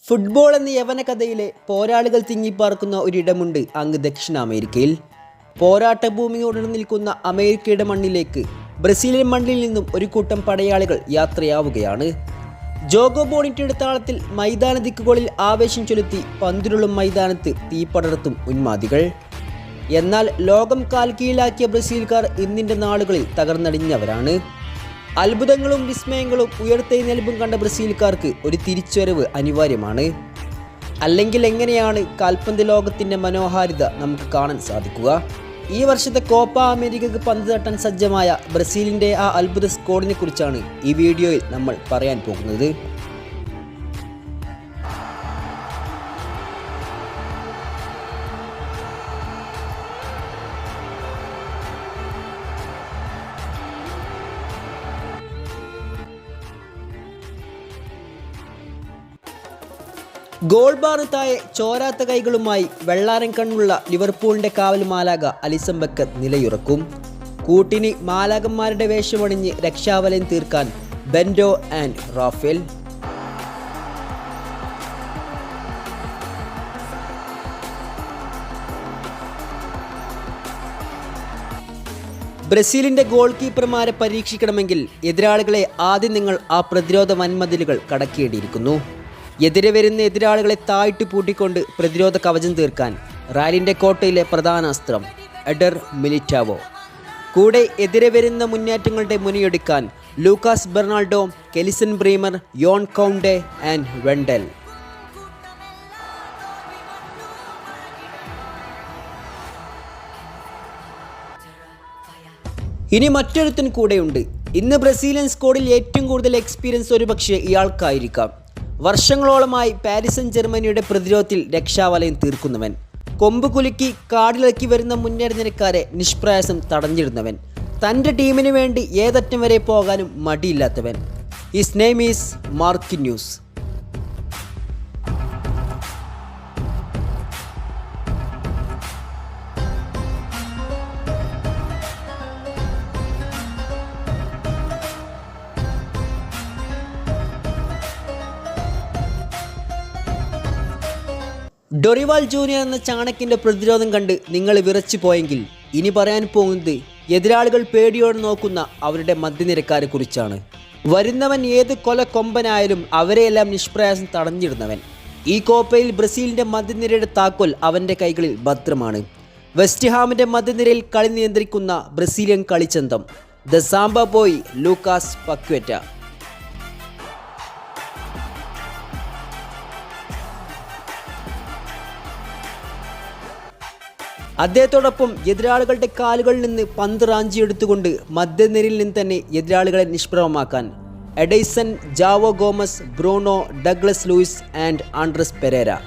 Football എന്ന യവന കഥയിലെ പോരാളികൾ തിങ്ങിപ്പാർക്കുന്ന ഒരിടമുണ്ട് അങ്ങ് ദക്ഷിണ അമേരിക്കയിൽ. പോരാട്ട ഭൂമിയോട് നിൽക്കുന്ന അമേരിക്കയുടെ മണ്ണിലേക്ക് ബ്രസീലിയൻ മണ്ണിൽ നിന്നും ഒരു കൂട്ടം പടയാളികൾ യാത്രയാവുകയാണ്. ജോഗോ ബോണിറ്റയുടെ താളത്തിൽ മൈതാന ദിക്കുകളിൽ ആവേശം ചൊലുത്തി പന്തിരുളും മൈതാനത്ത് തീപടർത്തും ഉന്മാദികൾ. എന്നാൽ ലോകം കാൽ കീഴിലാക്കിയ ബ്രസീൽക്കാർ ഇന്നിൻ്റെ നാളുകളിൽ തകർന്നടിഞ്ഞവരാണ്. അത്ഭുതങ്ങളും വിസ്മയങ്ങളും ഉയർത്തെഴുന്നേൽപ്പും കണ്ട ബ്രസീൽക്കാർക്ക് ഒരു തിരിച്ചുവരവ് അനിവാര്യമാണ്. അല്ലെങ്കിൽ എങ്ങനെയാണ് കാൽപന്ത് ലോകത്തിൻ്റെ മനോഹാരിത നമുക്ക് കാണാൻ സാധിക്കുക? ഈ വർഷത്തെ കോപ്പ അമേരിക്കക്ക് പന്ത് തട്ടാൻ സജ്ജമായ ബ്രസീലിൻ്റെ ആ അത്ഭുത സ്ക്വാഡിനെ കുറിച്ചാണ് ഈ വീഡിയോയിൽ നമ്മൾ പറയാൻ പോകുന്നത്. ഗോൾ ബാറിന് താഴെ ചോരാത്ത കൈകളുമായി വെള്ളാരം കണ്ണുള്ള ലിവർപൂളിൻ്റെ കാവൽ മാലാക അലിസൺ ബക്കർ നിലയുറക്കും. കൂട്ടിന് മാലാകന്മാരുടെ വേഷമണിഞ്ഞ് രക്ഷാവലയം തീർക്കാൻ ബെൻഡോ ആൻഡ് റാഫേൽ. ബ്രസീലിൻ്റെ ഗോൾ കീപ്പർമാരെ പരീക്ഷിക്കണമെങ്കിൽ എതിരാളികളെ ആദ്യം നിങ്ങൾ ആ പ്രതിരോധ വൻമതിലുകൾ കടക്കേണ്ടിയിരിക്കുന്നു. എതിരെ വരുന്ന എതിരാളികളെ താഴ്ത്തി പൂട്ടിക്കൊണ്ട് പ്രതിരോധ കവചം തീർക്കാൻ റയലിൻ്റെ കോട്ടയിലെ പ്രധാന അസ്ത്രം എഡർ മിലിറ്റാവോ. കൂടെ എതിരെ വരുന്ന മുന്നേറ്റങ്ങളുടെ മുനയൊടുക്കാൻ ലൂക്കാസ് ബെർണാൾഡോ, കെലിസൺ ബ്രീമർ, യോൺ കൗണ്ടെ ആൻഡ് വെൻഡൽ. ഇനി മറ്റൊരുത്തൻ കൂടെയുണ്ട്. ഇന്ന് ബ്രസീലിയൻ സ്ക്വാഡിൽ ഏറ്റവും കൂടുതൽ എക്സ്പീരിയൻസ് ഒരുപക്ഷെ ഇയാൾക്കായിരിക്കാം. വർഷങ്ങളോളമായി പാരീസ് സെന്റ് ജർമ്മനിയുടെ പ്രതിരോധത്തിൽ രക്ഷാവലയം തീർക്കുന്നവൻ, കൊമ്പ് കുലുക്കി കാടിളക്കി വരുന്ന മുന്നേറ്റക്കാരെ നിഷ്പ്രയാസം തടഞ്ഞിടുന്നവൻ, തൻ്റെ ടീമിന് വേണ്ടി ഏതറ്റം വരെ പോകാനും മടിയില്ലാത്തവൻ. His name is Marquinhos. Dorival Junior എന്ന ചാണക്യൻ്റെ പ്രതിരോധം കണ്ട് നിങ്ങൾ വിറച്ചു പോയെങ്കിൽ ഇനി പറയാൻ പോകുന്നത് എതിരാളികൾ പേടിയോടെ നോക്കുന്ന അവരുടെ മധ്യനിരക്കാരെ കുറിച്ചാണ്. വരുന്നവൻ ഏത് കൊലക്കൊമ്പനായാലും അവരെയെല്ലാം നിഷ്പ്രയാസം തടഞ്ഞിടുന്നവൻ. ഈ കോപ്പയിൽ ബ്രസീലിൻ്റെ മധ്യനിരയുടെ താക്കോൽ അവൻ്റെ കൈകളിൽ ഭദ്രമാണ്. വെസ്റ്റ് ഹാമിൻ്റെ മധ്യനിരയിൽ കളി നിയന്ത്രിക്കുന്ന ബ്രസീലിയൻ കളിച്ചന്തം the samba boy Lucas Paqueta. അദ്ദേഹത്തോടൊപ്പം എതിരാളികളുടെ കാലുകളിൽ നിന്ന് പന്ത് റാഞ്ചിയെടുത്തുകൊണ്ട് മധ്യനിരയിൽ നിന്ന് തന്നെ എതിരാളികളെ നിഷ്പ്രഭമാക്കാൻ Ederson, Joao Gomes, Bruno, Douglas Luiz and Andreas Pereira.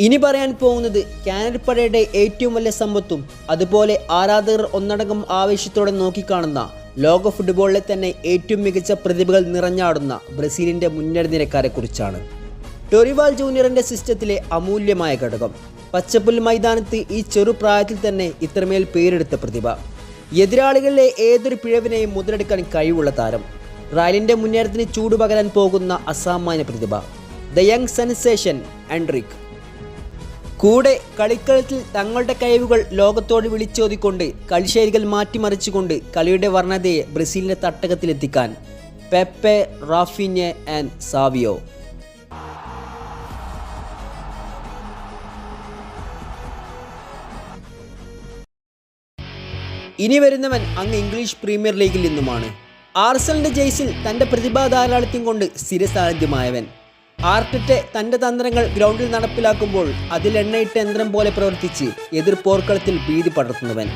ഇനി പറയാൻ പോകുന്നത് കാനഡപ്പടയുടെ ഏറ്റവും വലിയ സമ്പത്തും അതുപോലെ ആരാധകർ ഒന്നടങ്കം ആവേശത്തോടെ നോക്കിക്കാണുന്ന ലോക ഫുട്ബോളിലെ തന്നെ ഏറ്റവും മികച്ച പ്രതിഭകൾ നിറഞ്ഞാടുന്ന ബ്രസീലിൻ്റെ മുന്നേറ്റ നിരക്കാരെ കുറിച്ചാണ്. ഡൊറിവാൾ ജൂനിയറിൻ്റെ സിസ്റ്റത്തിലെ അമൂല്യമായ ഘടകം, പച്ചപ്പുൽ മൈതാനത്ത് ഈ ചെറുപ്രായത്തിൽ തന്നെ ഇത്രമേൽ പേരെടുത്ത പ്രതിഭ, എതിരാളികളിലെ ഏതൊരു പിഴവിനെയും മുതലെടുക്കാൻ കഴിവുള്ള താരം, റയലിൻ്റെ മുന്നേറ്റത്തിന് ചൂടുപകരാൻ പോകുന്ന അസാമാന്യ പ്രതിഭ, ദ യങ് സെൻസേഷൻ എൻട്രിക്. കൂടെ കളിക്കളത്തിൽ തങ്ങളുടെ കഴിവുകൾ ലോകത്തോട് വിളിച്ചോതിക്കൊണ്ട് കളിശൈലികൾ മാറ്റിമറിച്ചുകൊണ്ട് കളിയുടെ വർണ്ണതയെ ബ്രസീലിൻ്റെ തട്ടകത്തിലെത്തിക്കാൻ പെപ്പെ, റാഫിഞ്ഞെ ആൻഡ് സാവിയോ. ഇനി വരുന്നവൻ അങ്ങ് ഇംഗ്ലീഷ് പ്രീമിയർ ലീഗിൽ നിന്നുമാണ്. ആർസണലിൻ്റെ ജേഴ്സിൽ തൻ്റെ പ്രതിഭാധാരാളിത്യം കൊണ്ട് സ്ഥിരസാന്നിധ്യമായവൻ. ആർട്ടറ്റെ തൻ്റെ തന്ത്രങ്ങൾ ഗ്രൗണ്ടിൽ നടപ്പിലാക്കുമ്പോൾ അതിൽ എണ്ണയിട്ട യന്ത്രം പോലെ പ്രവർത്തിച്ച് എതിർ പോർക്കളത്തിൽ ഭീതി പടർത്തുന്നവൻ.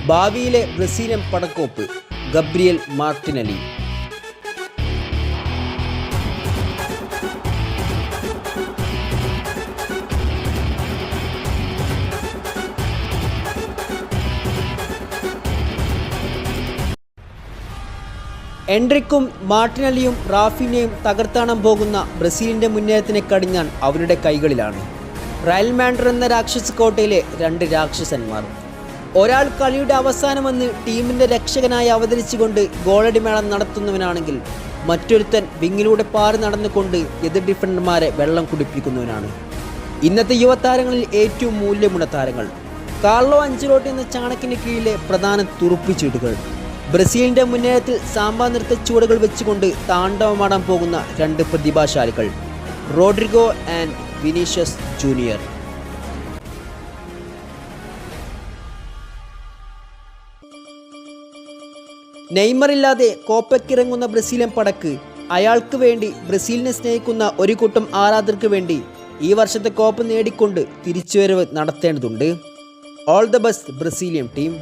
ഭാവിയിലെ ബ്രസീലിയൻ പടക്കോപ്പ് ഗബ്രിയേൽ മാർട്ടിനെലി. എൻട്രിക്കും മാർട്ടിനലിയും റാഫിനെയും തകർത്താണം പോകുന്ന ബ്രസീലിൻ്റെ മുന്നേറ്റത്തിനെ കടിഞ്ഞാൻ അവരുടെ കൈകളിലാണ്. റയൽ മാഡ്രിഡ് എന്ന രാക്ഷസ കോട്ടയിലെ രണ്ട് രാക്ഷസന്മാർ. ഒരാൾ കളിയുടെ അവസാനമെന്ന് ടീമിൻ്റെ രക്ഷകനായി അവതരിച്ചുകൊണ്ട് ഗോളടിമേളം നടത്തുന്നവനാണെങ്കിൽ മറ്റൊരുത്തൻ വിങ്ങിലൂടെ പാറി നടന്നുകൊണ്ട് എതിർ ഡിഫൻഡർമാരെ വെള്ളം കുടിപ്പിക്കുന്നവനാണ്. ഇന്നത്തെ യുവതാരങ്ങളിൽ ഏറ്റവും മൂല്യമുള്ള താരങ്ങൾ. കാർലോ അഞ്ചലോട്ടി എന്ന ചാണക്കിന് കീഴിലെ പ്രധാന തുറുപ്പിച്ചീട്ടുകൾ. ബ്രസീലിൻ്റെ മുന്നേറ്റത്തിൽ സാമ്പാ നൃത്ത ചുവടുകൾ വെച്ചുകൊണ്ട് താണ്ഡവമാടാൻ പോകുന്ന രണ്ട് പ്രതിഭാശാലികൾ, റോഡ്രിഗോ ആൻഡ് വിനീഷ്യസ് ജൂനിയർ. നെയ്മറില്ലാതെ കോപ്പയ്ക്കിറങ്ങുന്ന ബ്രസീലിയൻ പടക്ക്, അയാൾക്ക് വേണ്ടി ബ്രസീലിനെ സ്നേഹിക്കുന്ന ഒരു കൂട്ടം ആരാധകർക്ക് വേണ്ടി ഈ വർഷത്തെ കോപ്പ നേടിക്കൊണ്ട് തിരിച്ചുവരവ് നടത്തേണ്ടതുണ്ട്. All the best Brazilian team.